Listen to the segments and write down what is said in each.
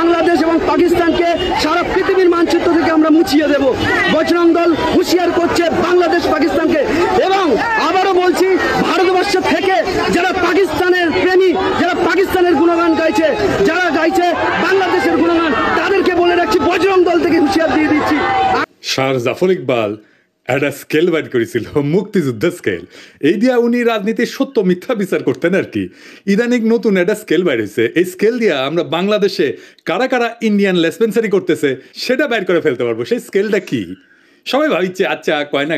বাংলাদেশ এবং পাকিস্তানকে সারা পৃথিবীর মানচিত্র থেকে আমরা মুছিয়ে দেব। বজরং দল হুঁশিয়ার করছে বাংলাদেশ পাকিস্তানকে। এবং আবারও বলছি, ভারতবর্ষ থেকে যারা পাকিস্তানের প্রেমী, যারা পাকিস্তানের গুণগান গাইছে, যারা গাইছে বাংলাদেশের গুণগান, তাদেরকে বলে রাখছি, বজরং দল থেকে হুঁশিয়ার দিয়ে দিচ্ছি। শাহ জাফর ইকবাল একটা স্কেল বাইর করেছিল, মুক্তিযুদ্ধের স্কেল। এই দিয়া উনি রাজনীতির সত্য মিথ্যা বিচার করতেন আর কি। ইদানিক নতুন একটা স্কেল বাইর হয়েছে। এই স্কেল দিয়া আমরা বাংলাদেশে কারা কারা ইন্ডিয়ান লেসপেন্সারি করতেছে সেটা বাইর করে ফেলতে পারবো। সেই স্কেলটা কি? সবাই ভাবিচ্ছে আচ্ছা কয় না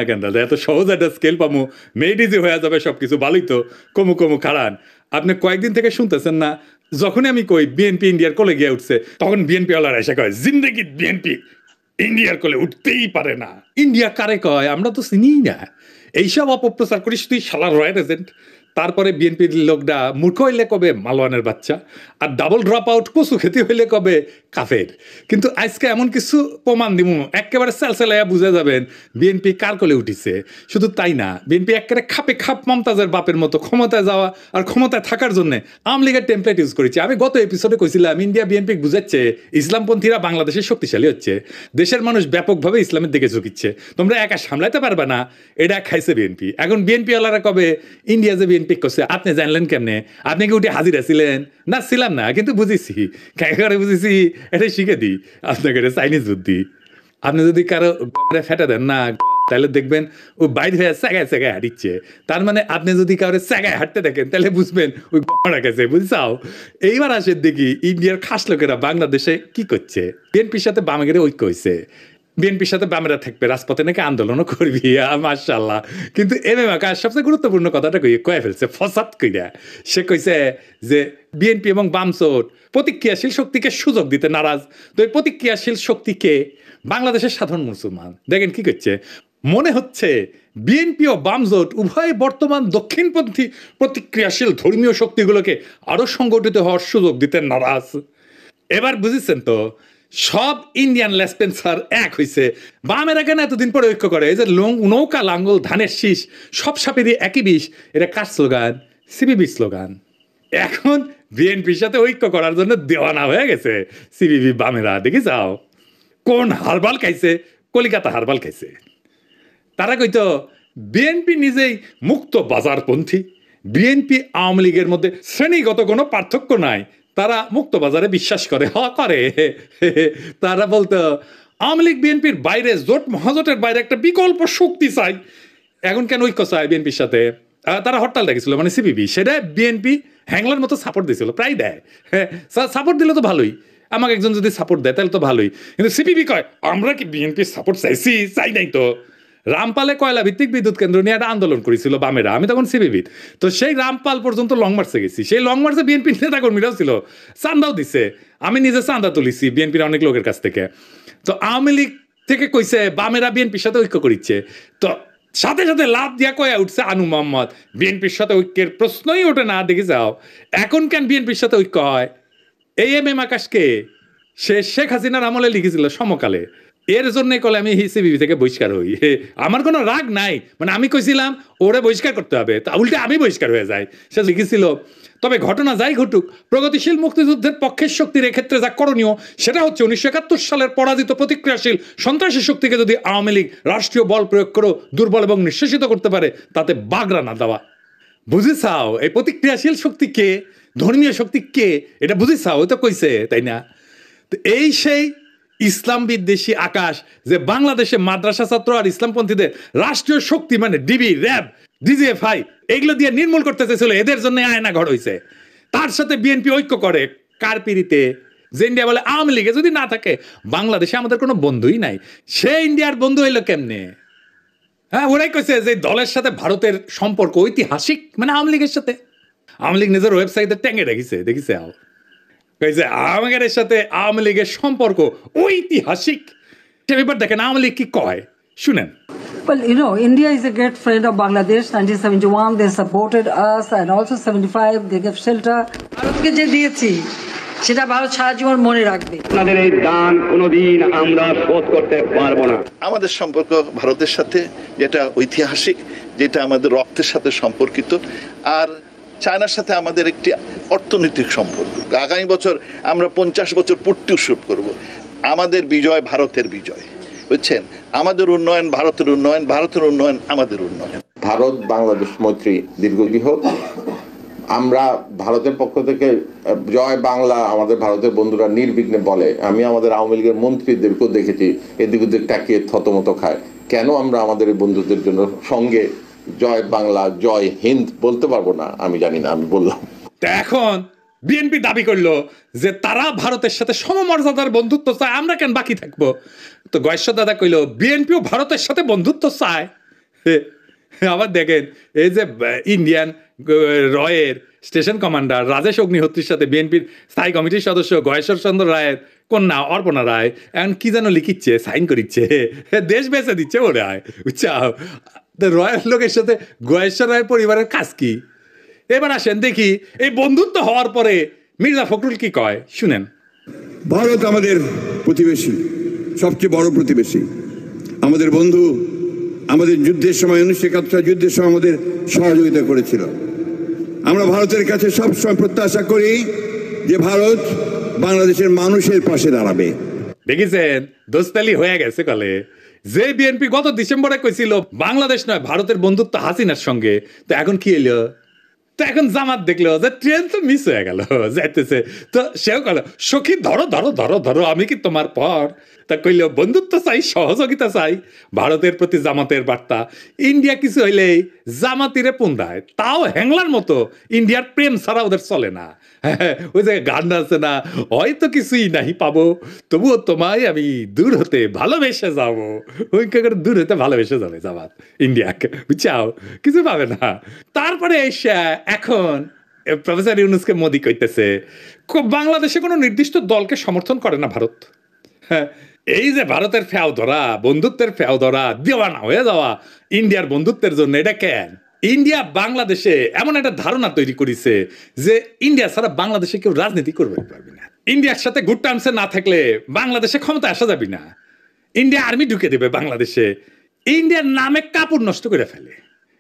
কেন দাদা, এত সহজ একটা স্কেল পামো, মেড ইজি হয়ে যাবে সবকিছু, ভালোই তো, কমু খারান। আপনি কয়েকদিন থেকে শুনতেছেন না, যখনই আমি কই বিএনপি ইন্ডিয়ার কোলে গিয়ে উঠছে, তখন বিএনপি ওয়ালারা এসে কয় জিন্দেগি বিএনপি ইন্ডিয়ার কোলে উঠতেই পারে না। ইন্ডিয়া কারে কয় আমরা তো চিনি না। এইসব অপপ্রচার করিস তুই শালার রয়্যাল এজেন্ট। তারপরে বিএনপির লোকটা মূর্খ হইলে কবে মালওয়ানের বাচ্চা, আর ডাবল ড্রপ আউট কচু খেতে হইলে কবে কাফের। কিন্তু আজকে এমন কিছু প্রমাণ দিব একেবারে সেলসেলাইয়া বুঝে যাবেন বিএনপি কার কোলে উঠিছে। শুধু তাই না, বিএনপি একেবারে খাপ মমতাজের বাপের মতো ক্ষমতায় যাওয়া আর ক্ষমতায় থাকার জন্য আওয়ামী লীগের টেমপ্লেট ইউজ করেছে। আমি গত এপিসোডে কইছিলাম ইন্ডিয়া বিএনপি বুঝাচ্ছে ইসলামপন্থীরা বাংলাদেশের শক্তিশালী হচ্ছে, দেশের মানুষ ব্যাপকভাবে ইসলামের দিকে ঝুঁকিচ্ছে, তোমরা একা সামলাইতে পারবে না, এটা খাইছে বিএনপি। এখন বিএনপি ওয়ালারা কবে ইন্ডিয়া যে বিএনপি করছে আপনি জানলেন কেমনে? আপনি কি উঠে হাজিরা ছিলেন? না ছিলাম না, কিন্তু বুঝেছি, করে বুঝেছি, এটাই শিখে দিই আপনাকে, চাইনিজ বুদ্ধি। আপনি যদি কারো ফেটে দেন না, তাহলে দেখবেন ও বাইরে হয়ে স্যাগায় হাঁটিচ্ছে। তার মানে আপনি যদি কারো স্যাগায় হাঁটতে দেখেন তাহলে বুঝবেন ওই গেছে, বুঝছাও? এইবার আসেন দেখি ইন্ডিয়ার খাস লোকেরা বাংলাদেশে কি করছে। বিএনপির সাথে বামের ঐক্য হয়েছে, বিএনপির সাথে বামেরা থাকবে, রাজপথে নাকি আন্দোলনও করবি, মাশাআল্লাহ। কিন্তু এমএম আকাশ সবচেয়ে গুরুত্বপূর্ণ কথাটা কয়ে ফেলছে ফসাদ কইরা। সে কইছে যে বিএনপি এবং বামজোট প্রতিক্রিয়াশীল শক্তিকে সুযোগ দিতে নারাজ। তো এই প্রতিক্রিয়াশীল শক্তিকে বাংলাদেশের সাধারণ মুসলমান দেখেন কি করছে। মনে হচ্ছে বিএনপি ও বামজোট উভয় বর্তমান দক্ষিণপন্থী প্রতিক্রিয়াশীল ধর্মীয় শক্তিগুলোকে আরো সংগঠিত হওয়ার সুযোগ দিতে নারাজ। এবার বুঝেছেন তো, সব ইন্ডিয়ান লেসপেন্সার এক হয়েছে। বামেরা কেন এতদিন পরে ঐক্য করে? এই যে নৌকা লাঙ্গল ধানের শীষ সব সাপেরই একই বিষ, এটা কার স্লোগান? CVV slogan. এখন বিএনপির সাথে ঐক্য করার জন্য দেওয়ানা হয়ে গেছে সিবিবি বামেরা। দেখি যাও কোন হারবাল খাইছে, কলিকাতা হারবাল খাইছে। তারা কইতো বিএনপি নিজেই মুক্ত বাজারপন্থী, বিএনপি আওয়ামী লীগের মধ্যে শ্রেণীগত কোনো পার্থক্য নাই, তারা মুক্ত বাজারে বিশ্বাস করে। করে তারা বলতো আওয়ামী লীগ বিএনপির বাইরে, জোট মহাজোটের বাইরে একটা বিকল্প শক্তি চাই। এখন কেন ঐক্য চায় বিএনপির সাথে? তারা হরতাল ডেকেছিল, মানে সিপিবি, সেটা বিএনপি হ্যাংলার মতো সাপোর্ট দিয়েছিল, প্রায় দেয়। সাপোর্ট দিলে তো ভালোই, আমাকে একজন যদি সাপোর্ট দেয় তাহলে তো ভালোই। কিন্তু সিপিবি কয় আমরা কি বিএনপির সাপোর্ট চাইছি? চাই নাই তো। রামপালে কয়লা ভিত্তিক বিদ্যুৎ কেন্দ্র নিয়ে একটা আন্দোলন করেছিল বামেরা, আমি তখন সিবিবির। তো সেই রামপাল পর্যন্ত লং মার্চে গেছি, সেই লং মার্চে বিএনপির নেতা কর্মীরাও ছিল, চান্দাও দিছে, আমি নিজে চান্দা তুলিছি বিএনপির অনেক লোকের কাছ থেকে। তো আওয়ামী লীগ থেকে কইছে বামেরা বিএনপির সাথে ঐক্য করিচ্ছে, তো সাথে সাথে লাভ দিয়া কয়া উঠছে আনু মোহাম্মদ, বিএনপির সাথে ঐক্যের প্রশ্নই ওঠে না। দেখে যাও এখন কেন বিএনপির সাথে ঐক্য হয়? এই এমএম আকাশকে সে শেখ হাসিনার আমলে লিখেছিল সমকালে, এর জন্য কলে আমি সিবিবি থেকে বহিষ্কার হই। আমার কোনো রাগ নাই, মানে আমি কইছিলাম ওরে বহিষ্কার করতে হবে, তা উল্টে আমি বহিষ্কার হয়ে যাই। সে লিখেছিল তবে ঘটনা যাই ঘটুক, প্রগতিশীল মুক্তিযুদ্ধের পক্ষের শক্তির এক্ষেত্রে যা করণীয় সেটা হচ্ছে 1971 সালের পরাজিত প্রতিক্রিয়াশীল সন্ত্রাসী শক্তিকে যদি আওয়ামী লীগ রাষ্ট্রীয় বল প্রয়োগ করে দুর্বল এবং নিঃশেষিত করতে পারে, তাতে বাগড়া না দেওয়া। বুঝেছাও এই প্রতিক্রিয়াশীল শক্তি কে, ধর্মীয় শক্তি কে, এটা বুঝেছাও? ওই তো কইছে, তাই না? তো এই সেই ইসলাম বিদ্বেষী আকাশ যে বাংলাদেশে মাদ্রাসা ছাত্র আর ইসলামপন্থীদের রাষ্ট্রীয় শক্তি মানে ডিবি, র্যাব, ডিজিএফআই এগুলো দিয়ে নির্মূল করতে চেয়েছিল, এদের জন্য আয়না ঘর হয়েছে। তার সাথে বিএনপি ঐক্য করে কার পিড়িতে? যে ইন্ডিয়া বলে আওয়ামী লীগে যদি না থাকে বাংলাদেশে আমাদের কোনো বন্ধুই নাই। সে ইন্ডিয়ার বন্ধু হইলো কেমনে? হ্যাঁ, ওরাই কইছে যে দলের সাথে ভারতের সম্পর্ক ঐতিহাসিক, মানে আওয়ামী লীগের সাথে। আওয়ামী লীগ নিজের ওয়েবসাইটে ট্যাঙ্গে রেখেছে, দেখিছে আমাদের সাথে আওয়ামী লীগের সম্পর্ক ঐতিহাসিক। এবার দেখেন আওয়ামী লীগ কি কয়, শুনেন। Well, you know, India is a great friend of Bangladesh. 1971, they supported us, and also 75, they gave shelter. ভারতকে যে দিয়েছি সেটা ভারত সারা জীবন মনে রাখবে। আপনাদের এই দান কোনোদিন আমরা শোধ করতে পারবো না। আমাদের সম্পর্ক ভারতের সাথে যেটা ঐতিহাসিক, যেটা আমাদের রক্তের সাথে সম্পর্কিত, আর চায়নার সাথে আমাদের একটি অর্থনৈতিক সম্পর্ক। আগামী বছর আমরা 50 বছর পূর্তি উৎসব করব। আমাদের বিজয় ভারতের বিজয়, বুঝছেন? আমাদের উন্নয়ন ভারতের উন্নয়ন, ভারতের উন্নয়ন আমাদের উন্নয়ন। ভারত বাংলাদেশ মৈত্রী দীর্ঘজীবী হোক। আমরা ভারতের পক্ষ থেকে জয় বাংলা আমাদের ভারতের বন্ধুরা নির্বিঘ্নে বলে। আমি আমাদের আওয়ামী লীগের মন্ত্রীদেরকেও দেখেছি এদিক ওদিক তাকিয়ে থতমত খায়। কেন আমরা আমাদের এই বন্ধুদের জন্য সঙ্গে জয় বাংলা জয় হিন্দ বলতে পারবো না? আমি জানি না, আমি বললাম। এখন বিএনপি দাবি করলো যে তারা ভারতের সাথে সমমর্যাদার বন্ধুত্ব চায়, আমরা কেন বাকি থাকবো? তো গয়েশ্বর দাদা কইলো বিএনপিও ভারতের সাথে বন্ধুত্ব চায়। আবার দেখেন এই যে ইন্ডিয়ান রয়ের স্টেশন কমান্ডার রাজেশ অগ্নিহোত্রীর সাথে বিএনপির স্থায়ী কমিটির সদস্য গয়েশ্বর চন্দ্র রায়ের কন্যা অর্পণা রায় এখন কি যেন লিখিচ্ছে, সাইন করিচ্ছে, দেশ বেঁচে দিচ্ছে ওরে আয়, বুঝছাও? রয়ের লোকের সাথে গয়েশ্বর রায়ের পরিবারের কাজ কি? এবার আসেন দেখি এই বন্ধুত্ব হওয়ার পরে মির্জা ফখরুল কি কয়, শুনেন। ভারত আমাদের প্রতিবেশী, সবচেয়ে বড় প্রতিবেশী, আমাদের বন্ধু। আমাদের যুদ্ধের সময় 1971 যুদ্ধের সময় আমাদের সহযোগিতা করেছিল। আমরা ভারতের কাছে সবসময় প্রত্যাশা করি যে ভারত বাংলাদেশের মানুষের পাশে দাঁড়াবে। দেখেছেন দোস্তালি হয়ে গেছে কলে। যে বিএনপি গত ডিসেম্বরে কইছিল বাংলাদেশ নয় ভারতের বন্ধুত্ব হাসিনার সঙ্গে, তো এখন কি এলো? তো এখন জামাত দেখলো যে ট্রেন তো মিস হয়ে গেল, যাইতেছে। তো সেও কল সখী ধরো ধরো ধরো ধরো, আমি কি তোমার পর? তা কইল বন্ধুত্ব চাই, সহযোগিতা চাই। ভারতের প্রতি জামাতের বার্তা। ইন্ডিয়া কিছু হইলেই জামাতিরে পুন্দায়, তাও হ্যাংলার মতো। ইন্ডিয়ার প্রেম ছাড়া ওদের চলে না। ওই যে গান আছে না, হয়তো কিছুই নাহি পাবো তবুও তোমায় আমি দূর হতে ভালোবেসে যাবো। ওই দূর হতে ভালোবেসে যাবে জামাত ইন্ডিয়াকে, বুঝছাও? কিছু পাবে না। তারপরে এখন প্রফেসর ইউনূসকে মোদি কইতেছে বাংলাদেশে কোনো নির্দিষ্ট দলকে সমর্থন করে না ভারত। হ্যাঁ, এই যে ভারতের ফেও ধরা, বন্ধুত্বের ফেও ধরা, দেওয়ানা হয়ে যাওয়া ইন্ডিয়ার বন্ধুত্বের জন্য, এটা কেন? ইন্ডিয়া বাংলাদেশে এমন একটা ধারণা তৈরি করেছে যে ইন্ডিয়া ছাড়া বাংলাদেশে কেউ রাজনীতি করবে পারবে না। ইন্ডিয়ার সাথে গুড টার্মসে না থাকলে বাংলাদেশে ক্ষমতা আসা যাবে না। ইন্ডিয়া আর্মি ঢুকে দেবে বাংলাদেশে। ইন্ডিয়ার নামে কাপড় নষ্ট করে ফেলে।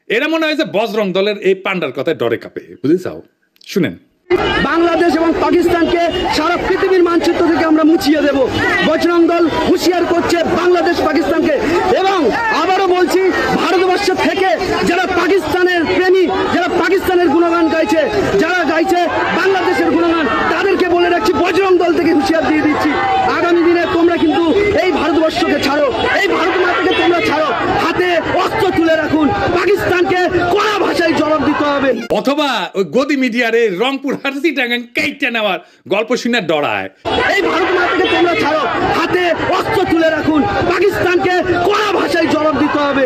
এরা মনে হয় যে বজরং দলের এই পান্ডার কথায় ডরে কাঁপে, বুঝেছাও? শুনেন। বাংলাদেশ এবং পাকিস্তানকে সারা পৃথিবীর মানচিত্র থেকে আমরা মুছিয়ে দেব। বজরং দল হুঁশিয়ার করছে বাংলাদেশ পাকিস্তানকে। এবং আবারও বলছি, ভারতবর্ষ থেকে যারা পাকিস্তানের প্রেমী, যারা পাকিস্তানের গুণগান গাইছে, যারা গাইছে বাংলাদেশের গুণগান, তাদেরকে বলে রাখছি বজরং দল থেকে হুঁশিয়ার দিয়ে দিচ্ছি, আগামী দিনে তোমরা কিন্তু এই ভারতবর্ষকে ছাড়ো, এই ভারত মাতাকে তোমরা ছাড়ো, হাতে অস্ত্র তুলে রাখুন। পাকিস্তানকে কড়া ভাষায় জবাব দিতে হবে। অথবা ওই গদি মিডিয়ারে রংপুর হাসি টাঙ্গান কেইটা নেওয়ার গল্প শুনে ডরায়। এই ভারত মাতাকে তোমরা ছাড়ো, হাতে অস্ত্র তুলে রাখুন। পাকিস্তানকে কড়া ভাষায় জবাব দিতে হবে।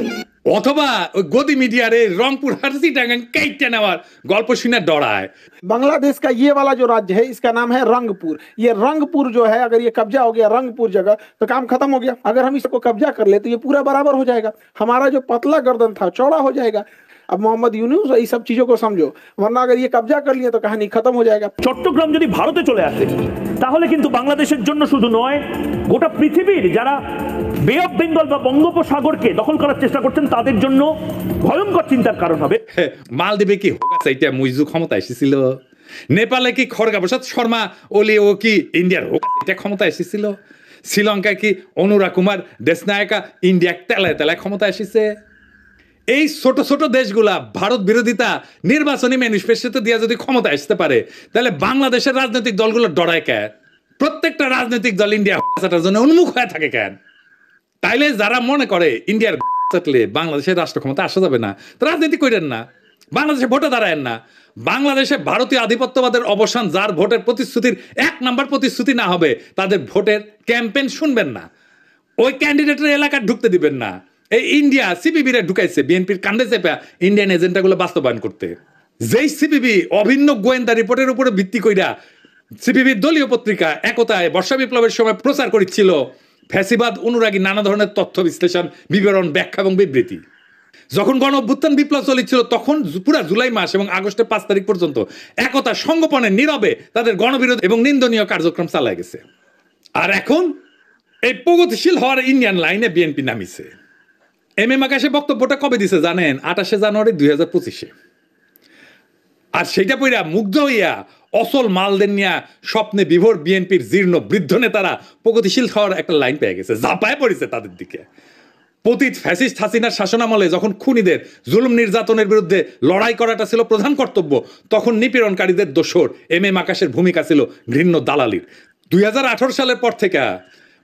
অথবা ওই গদি মিডিয়ারে রংপুর হাসি টাঙ্গান কেইটা নেওয়ার গল্প শুনে ডরায়। बांग्लादेश का ये वाला जो राज्य है इसका नाम है रंगपुर। ये रंगपुर जो है, अगर ये कब्जा हो गया रंगपुर जगह तो काम खत्म हो गया। अगर हम इसको कब्जा कर ले तो ये पूरा बराबर हो जाएगा। हमारा जो पतला गर्दन था चौड़ा हो जाएगा। अब मोहम्मद यूनुस ये सब चीजों को समझो, वरना अगर ये कब्जा कर लिए तो कहानी खत्म हो जाएगा। চট্টগ্রাম যদি ভারতে চলে আসে তাহলে কিন্তু বাংলাদেশের জন্য শুধু নয়, গোটা পৃথিবীর যারা বে অফ বেঙ্গল বা বঙ্গোপসাগরকে দখল করার চেষ্টা করছেন তাদের জন্য ভয়ঙ্কর চিন্তার কারণ হবে। মালদ্বীপে কি হোকাসাইটা মুইজু ক্ষমতা এসেছিল? নেপালে কি খড়গা প্রসাদ শর্মা ওলি ও কি ইন্ডিয়ার হোকাসাইটা ক্ষমতা এসেছিল? শ্রীলঙ্কায় কি অনুরা কুমার দেশনায়কা ইন্ডিয়া তেলায় তেলায় ক্ষমতা এসেছে? এই ছোট ছোট দেশগুলা ভারত বিরোধিতা নির্বাচনী ম্যানিফেস্টোতে দিয়ে যদি ক্ষমতা আসতে পারে, তাহলে বাংলাদেশের রাজনৈতিক দলগুলো ডরায় কেন? প্রত্যেকটা রাজনৈতিক দল ইন্ডিয়া জন্য উন্মুখ হয়ে থাকে কেন? তাইলে যারা মনে করে ইন্ডিয়ার চাটলে বাংলাদেশের রাষ্ট্র ক্ষমতা আসা যাবে না, তো রাজনীতি করেন না, বাংলাদেশে ভোটে দাঁড়ায়েন না। বাংলাদেশে ভারতীয় আধিপত্যবাদের অবসান যার ভোটের প্রতিশ্রুতির 1 নাম্বার প্রতিশ্রুতি না হবে, তাদের ভোটের ক্যাম্পেইন শুনবেন না, ওই ক্যান্ডিডেটের এলাকা ঢুকতে দিবেন না। এই ইন্ডিয়া সিপিবিরে ঢুকাইছে বিএনপির কান্দে চেপা ইন্ডিয়ান এজেন্ডাগুলো বাস্তবায়ন করতে। যেই সিপিবি অভিন্ন গোয়েন্দা রিপোর্টের উপরে ভিত্তি কইরা সিপিবির দলীয় পত্রিকা একতায় বর্ষা বিপ্লবের সময় প্রচার করেছিল ফ্যাসিবাদ অনুরাগী নানা ধরনের তথ্য বিশ্লেষণ, বিবরণ, ব্যাখ্যা এবং বিবৃতি। যখন গণ অভ্যুত্থান বিপ্লব চলেছিল তখন পুরা জুলাই মাস এবং আগস্টের 5 তারিখ পর্যন্ত একতা সংগোপনে নীরবে তাদের গণবিরোধ এবং নিন্দনীয় কার্যক্রম চালায় গেছে। আর এখন এই প্রগতিশীল হওয়ার ইন্ডিয়ান লাইনে বিএনপি নামিছে। এম এম আকাশে বক্তব্যটা কবে দিছে জানেন? 28 জানুয়ারি 2025-এ। আর সেইটা পইরা মুগ্ধ হইয়া অসল মালদের নিয়ে স্বপ্নে বিভোর বিএনপির জীর্ণ বৃদ্ধ নেতারা প্রগতিশীল হওয়ার একটা লাইন পেয়ে গেছে, ঝাঁপায় পড়েছে তাদের দিকে। পতিত ফ্যাসিস্ট হাসিনার শাসনামলে যখন খুনিদের জুলুম নির্যাতনের বিরুদ্ধে লড়াই করাটা ছিল প্রধান কর্তব্য, তখন নিপীড়নকারীদের দোসর এম আকাশের ভূমিকা ছিল ঘৃণ্য দালালির। 2018 সালের পর থেকে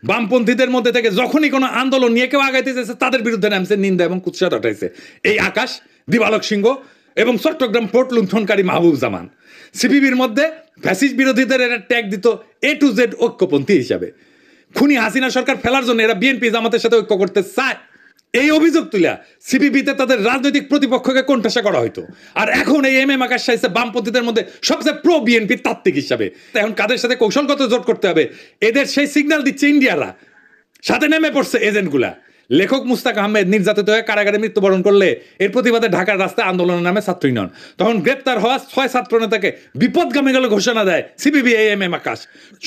বামপন্থীদের মধ্যে থেকে যখনই কোনো আন্দোলন নিয়ে কেউ আগাইতে চেয়েছে তাদের বিরুদ্ধে নামছে নিন্দা এবং কুৎসা রটাইছে এই আকাশ, দিবালক সিংহ এবং চট্টগ্রাম পোর্ট লুণ্ঠনকারী মাহবুব জামান। সিপিবির মধ্যে ফ্যাসিস্ট বিরোধীদের এরা ট্যাগ দিত A to Z ঐক্যপন্থী হিসাবে। খুনি হাসিনা সরকার ফেলার জন্য এরা বিএনপি জামাতের সাথে ঐক্য করতে চায়, এই অভিযোগ তুলে সিপিবিতে তাদের রাজনৈতিক প্রতিপক্ষকে কোণঠাসা করা হইতো। আর এখন এই এম আকাশ চাইছে বামপন্থীদের মধ্যে সবচেয়ে প্রো বিএনপি তাত্ত্বিক হিসাবে। এখন কাদের সাথে কৌশলগত জোট করতে হবে এদের সেই সিগন্যাল দিচ্ছে ইন্ডিয়ারা, সাথে নেমে পড়ছে এজেন্টগুলা। লেখক মুস্তাক আহমেদ নির্যাতিত হয়ে কারাগারে মৃত্যুবরণ করলে এর প্রতিবাদে ঢাকার রাস্তায় আন্দোলনের নামে ছাত্র ইউনিয়ন, তখন গ্রেপ্তার হওয়া 6 ছাত্র নেতাকে বিপদগামী গেলে ঘোষণা দেয় সিপিবি এম আকাশ।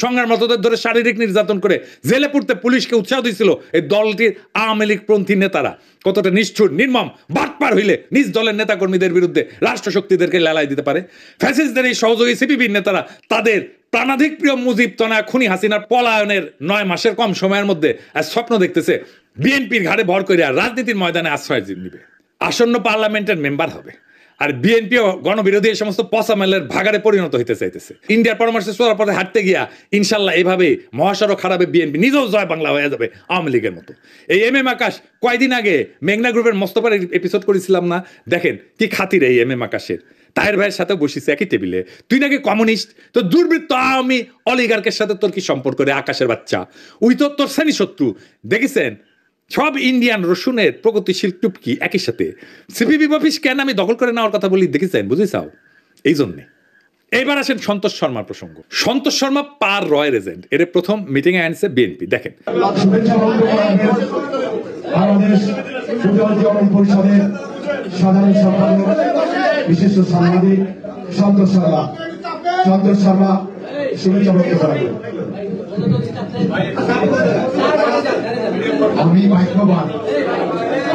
সংগ্রামরতদের ধরে শারীরিক নির্যাতন করে জেলে পুরতে পুলিশকে উৎসাহ দিয়েছিল এই দলটির আওয়ামী লীগপন্থী নেতারা। কতটা নিষ্ঠুর নির্মম বাটপার হইলে নিজ দলের নেতাকর্মীদের বিরুদ্ধে রাষ্ট্রশক্তিদেরকে লেলাই দিতে পারে। ফ্যাসিস্টদের এই সহযোগী সিপিবির নেতারা তাদের প্রাণাধিক প্রিয় মুজিব তনা খুনি হাসিনার পলায়নের 9 মাসের কম সময়ের মধ্যে স্বপ্ন দেখতেছে বিএনপির ঘাড়ে ভর করে রাজনীতির ময়দানে আশ্রয় নিবে, আসন্ন পার্লামেন্টের মেম্বার হবে। আর বিএনপিও গণবিরোধী এই সমস্ত পচামেলের ভাগারে পরিণত হইতে চাইতেছে। ইন্ডিয়ার পরামর্শে চলার পথে হাঁটতে গিয়া ইনশাল্লাহ এভাবে মহাসড়ক খারাপে বিএনপি নিজেও জয় বাংলা হয়ে যাবে আওয়ামী লীগের মতো। এই এম আকাশ কয়দিন আগে মেঘনা গ্রুপের মোস্তফার এপিসোড করেছিলাম না, দেখেন কি খাতির এই এম আকাশের। তাহের ভাইয়ের সাথে বসিস একই টেবিলে, তুই নাকি কমিউনিস্ট, তো দুর্বৃত্ত আওয়ামী অলিগার্কের সাথে তোর কি সম্পর্ক রে আকাশের বাচ্চা? উই তো তোর শ্রেণী শত্রু। দেখেছেন সব ইন্ডিয়ান রসুনের প্রগতিশীল টুপকি একই সাথে। সিপিবি অফিস কেন আমি দখল করে নেওয়ার কথা বলি দেখেছেন, বুঝেছাও? এই জন্যে। এইবার আসেন সন্তোষ শর্মার প্রসঙ্গ। সন্তোষ শর্মা পার রয়ের এজেন্ট, এর প্রথম মিটিং এ আনছে বিএনপি। দেখেন সাধারণ সম্পাদক বিশিষ্ট সাংবাদিক সন্তোষ শর্মা, সন্তোষ শর্মা শুভেচ্ছা বক্তব্য রাখবেন। আমি ভাগ্যবান,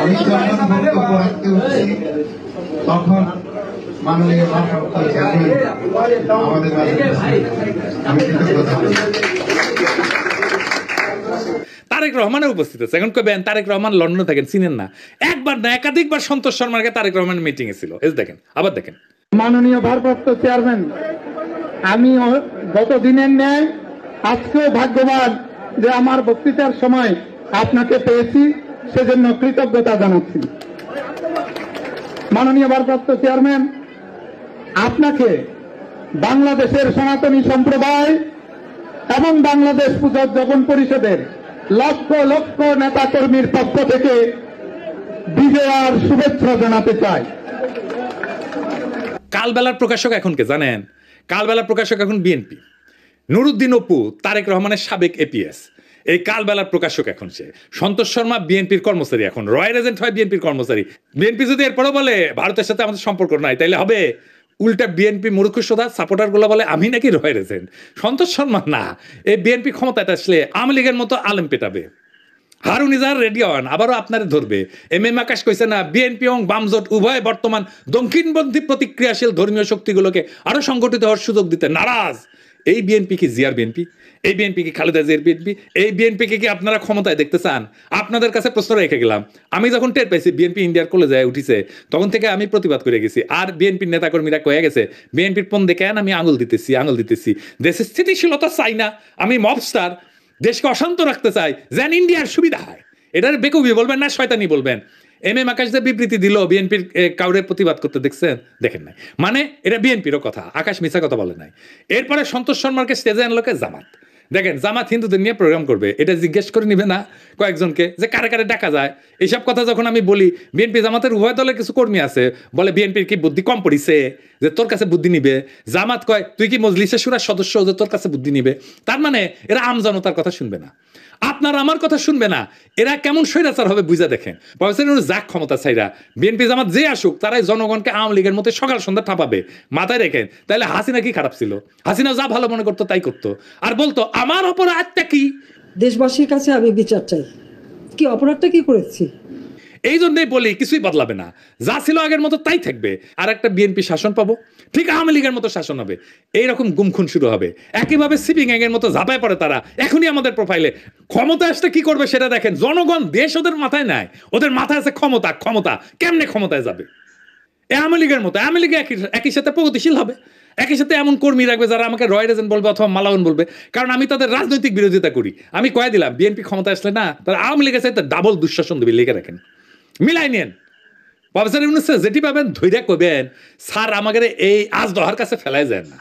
আমি যখন বক্তব্য রাখতে হচ্ছি তখন মাননীয় ভারপ্রাপ্ত চেয়ারম্যান আমাদের মাঝে, আমি কৃতজ্ঞতা। তারেক রহমানের উপস্থিত আছে। এখন কবেন তারেক রহমান লন্ডনে থাকেন, চিনেন না? একবার না একাধিকবার সন্তোষ শর্মাকে তারেক রহমান মিটিং এ ছিল। এই দেখেন, আবার দেখেন। মাননীয় ভারপ্রাপ্ত চেয়ারম্যান, আমি গত দিনের ন্যায় আজকেও ভাগ্যবান যে আমার বক্তৃতার সময় আপনাকে পেয়েছি, সেজন্য কৃতজ্ঞতা জানাচ্ছি। মাননীয় ভারপ্রাপ্ত চেয়ারম্যান, আপনাকে বাংলাদেশের সনাতনী সম্প্রদায় এবং বাংলাদেশ পুজোজ্জীবন পরিষদের লক্ষ লক্ষ নেতা কর্মীর পক্ষ থেকে বিজয়ার শুভেচ্ছা জানাতে চাই। কালবেলার প্রকাশক এখন কে জানেন? কালবেলার প্রকাশক এখন বিএনপি। নুরুদ্দিন অপু তারেক রহমানের সাবেক এপিএস, এই কালবেলার প্রকাশক এখন সে। সন্তোষ শর্মা বিএনপির কর্মচারী, এখন রয়্যাল এজেন্ট হয় বিএনপির কর্মচারী। বিএনপি যদি এরপরও বলে ভারতের সাথে আমাদের সম্পর্ক নাই, তাইলে হবে উল্টা বিএনপি মূর্খসোদা সাপোর্টার গুলো বলে আমি নাকি রয়্যাল এজেন্ট। সন্তোষ শর্মা না, এই বিএনপি ক্ষমতায় আসলে আওয়ামী লীগের মতো আলেম পেটাবে। হারুন ইজাহার রেডি হন, আবারও আপনারে ধরবে। এম আকাশ কইছে না, বিএনপি এবং বামজোট উভয় বর্তমান দক্ষিণপন্থী প্রতিক্রিয়াশীল ধর্মীয় শক্তিগুলোকে আরো সংগঠিত হওয়ার সুযোগ দিতে নারাজ। এই বিএনপি কি জিয়ার বিএনপি? এই বিএনপি কি খালেদা জিয়ার বিএনপি? এই বিএনপিকে কি আপনারা ক্ষমতায় দেখতে চান? আপনাদের কাছে প্রশ্ন রেখে গেলাম। আমি যখন টের পাইছি বিএনপি ইন্ডিয়ার কলেজায় উঠিছে, তখন থেকে আমি প্রতিবাদ করে গেছি। আর বিএনপির নেতাকর্মীরা কয়ে গেছে বিএনপির পণ দেখে আমি আঙুল দিতেছি। দেশের স্থিতিশীলতা চাই না, আমি মবস্টার, দেশকে অশান্ত রাখতে চাই, যেন ইন্ডিয়ার সুবিধা হয়। এটার বেকুবি বলবেন না শয়তানি বলবেন। এম আকাশ যে বিবৃতি দিল বিএনপির কাউরে প্রতিবাদ করতে দেখছেন? দেখেন নাই। মানে এটা বিএনপিরও কথা, আকাশ মিছা কথা বলে নাই। এরপরে সন্তোষ শর্মাকে স্টেজে আনলোকে জামাত। দেখেন জামাত হিন্দুদের নিয়ে প্রোগ্রাম করবে, এটা জিজ্ঞেস করে নিবে না কয়েকজনকে যে কারে কারে ডাকা যায়? এইসব কথা যখন আমি বলি, বিএনপি জামাতের উভয় দলের কিছু কর্মী আছে বলে বিএনপির কি বুদ্ধি কম পড়িছে যে তোর কাছে বুদ্ধি নিবে? জামাত কয় তুই কি মজলিসে শুরার সদস্য যে তোর কাছে বুদ্ধি নিবে? তার মানে এরা আমজনতার কথা শুনবে না, আপনার আমার কথা শুনবে না। এরা কেমন স্বৈরাচার হবে বুঝা দেখেন। যাক ক্ষমতা চাইরা বিএনপি জামাত যে আসুক, তারাই জনগণকে আওয়ামী লীগের মতো সকাল সন্ধ্যা ঠাপাবে। মাথায় রেখেন। তাহলে হাসিনা কি খারাপ ছিল? হাসিনা যা ভালো মনে করতো তাই করতো, আর বলতো আমার অপরাধটা কি? দেশবাসীর কাছে আমি বিচার চাই, কি অপরাধটা কি করেছি। এই জন্যই বলি কিছুই বদলাবে না, যা ছিল আগের মতো তাই থাকবে। আর একটা বিএনপি শাসন পাবো, ঠিক আওয়ামী লীগের মতো শাসন হবে, এইরকম গুমখুন শুরু হবে। একইভাবে সিপিং এর মতো ঝাঁপায় পড়ে তারা এখনই আমাদের প্রোফাইলে। ক্ষমতা আসলে কি করবে সেটা দেখেন, জনগণ দেশ ওদের মাথায় নাই, ওদের মাথায় আছে ক্ষমতা। ক্ষমতা কেমনে ক্ষমতায় যাবে? আওয়ামী লীগের মতো, আওয়ামী লীগ একই সাথে প্রগতিশীল হবে, একই সাথে এমন কর্মী রাখবে যারা আমাকে রয় রেজেন্ট বলবে অথবা মালাউন বলবে, কারণ আমি তাদের রাজনৈতিক বিরোধিতা করি। আমি কয়ে দিলাম বিএনপি ক্ষমতা আসলে না, তারা আওয়ামী লীগের সাথে ডাবল দুঃশাসন দেবে, লিখে রাখেন, মিলাই নিয়েন। প্রফেসর ইউনূস যেটি পাবেন ধৈর্য করবেন, স্যার আমাদের এই আজ দহার কাছে ফেলাই যায় না।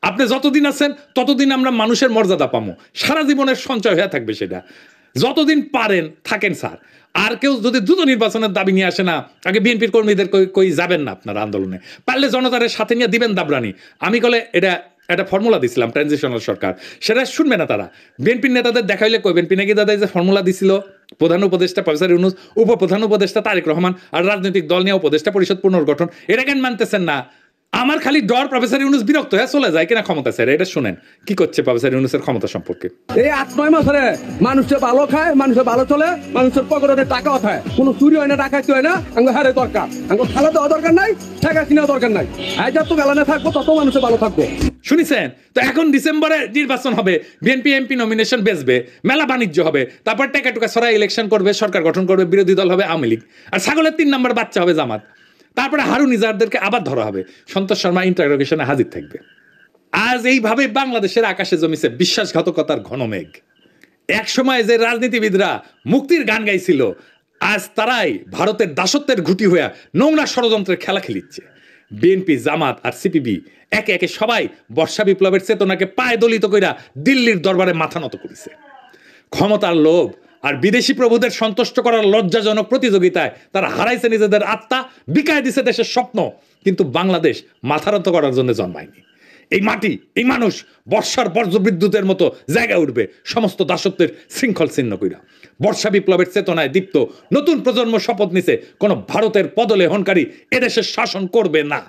আপনি যতদিন আছেন ততদিন আমরা মানুষের মর্যাদা পাবো, সারা জীবনের সঞ্চয় হয়ে থাকবে সেটা। যতদিন পারেন থাকেন স্যার। আর কেউ যদি দ্রুত নির্বাচনের দাবি নিয়ে আসে না, আগে বিএনপির কর্মীদের কই যাবেন না আপনার আন্দোলনে, পারলে জনতার সাথে নিয়ে দিবেন দাবরানি। আমি বলে এটা একটা ফর্মুলা দিছিলাম ট্রানজিশনাল সরকার, সেটা শুনবে না তারা। বিএনপির নেতাদের দেখাইলে কইবেন পিনাকি দাদা যে ফর্মুলা দিছিল, প্রধান উপদেষ্টা প্রফেসর ইউনূস, উপপ্রধান উপদেষ্টা তারেক রহমান, আর রাজনৈতিক দল নিয়ে উপদেষ্টা পরিষদ পুনর্গঠন, এটা কেন মানতেছেন না? আমার খালি ডর প্রফেসর ইউনূস বিরক্ত হয়ে চলে যায় কিনা ক্ষমতা স্যার। এটা শুনেন কি করছে প্রফেসর ইউনূসের ক্ষমতা সম্পর্কে। এই 8-9 মাসে মানুষের ভালো খায়, মানুষের ভালো চলে, মানুষের পকেটে টাকা ওঠায়, কোনো চুরি হয় না, ডাকাতি হয় না। আমাকে হারে দরকার, আমাকে খেলা দেওয়া দরকার নাই, টাকা কিনা দরকার নাই। আজ যত বেলানে থাকবো তত মানুষের ভালো থাকবো। শুনিছেন তো? এখন ডিসেম্বরে নির্বাচন হবে, বিএনপি এমপি নমিনেশন বেচবে, মেলা বাণিজ্য হবে, তারপর টাকা টুকা ছড়া ইলেকশন করবে, সরকার গঠন করবে, বিরোধী দল হবে আওয়ামী লীগ, আর ছাগলের 3 নম্বর বাচ্চা হবে জামাত। তারপরে হারুন ইজারদেরকে আবার ধরা হবে, সন্তোষ শর্মা ইন্টারোগেশনে হাজির থাকবে। আজ এইভাবে বাংলাদেশের আকাশে জমিছে বিশ্বাসঘাতকতার ঘন মেঘ। এক সময় যে রাজনীতিবিদরা মুক্তির গান গাইছিল, আজ তারাই ভারতের দাসত্বের ঘুঁটি হয়ে নোংরা ষড়যন্ত্রের খেলা খেলিচ্ছে। বিএনপি, জামাত আর সিপিবি একে একে সবাই বর্ষা বিপ্লবের চেতনাকে পায়ে দলিত কইরা দিল্লির দরবারে মাথা নত করেছে। ক্ষমতার লোভ আর বিদেশি প্রভুদের সন্তুষ্ট করার লজ্জাজনক প্রতিযোগিতায় তারা হারাইছে নিজেদের আত্মা, বিকায় দিছে দেশের স্বপ্ন। কিন্তু বাংলাদেশ মাথারত করার জন্য জন্মায়নি। এই মাটি, এই মানুষ বর্ষার বজ্রবিদ্যুতের মতো জায়গায় উঠবে সমস্ত দাসত্বের শৃঙ্খল ছিন্ন কইরা। বর্ষা বিপ্লবের চেতনায় দীপ্ত নতুন প্রজন্ম শপথ নিছে, কোন ভারতের পদলেহনকারী এদেশের শাসন করবে না।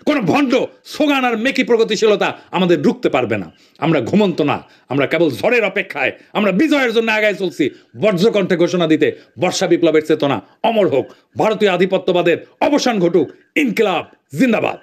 কোন ভণ্ড সোগান আর মেকি প্রগতিশীলতা আমাদের রুখতে পারবে না। আমরা ঘুমন্ত না, আমরা কেবল ঝড়ের অপেক্ষায়। আমরা বিজয়ের জন্য আগায় চলছি, বজ্রকণ্ঠে ঘোষণা দিতে বর্ষা বিপ্লবের চেতনা অমর হোক, ভারতীয় আধিপত্যবাদের অবসান ঘটুক, ইনকিলাব জিন্দাবাদ।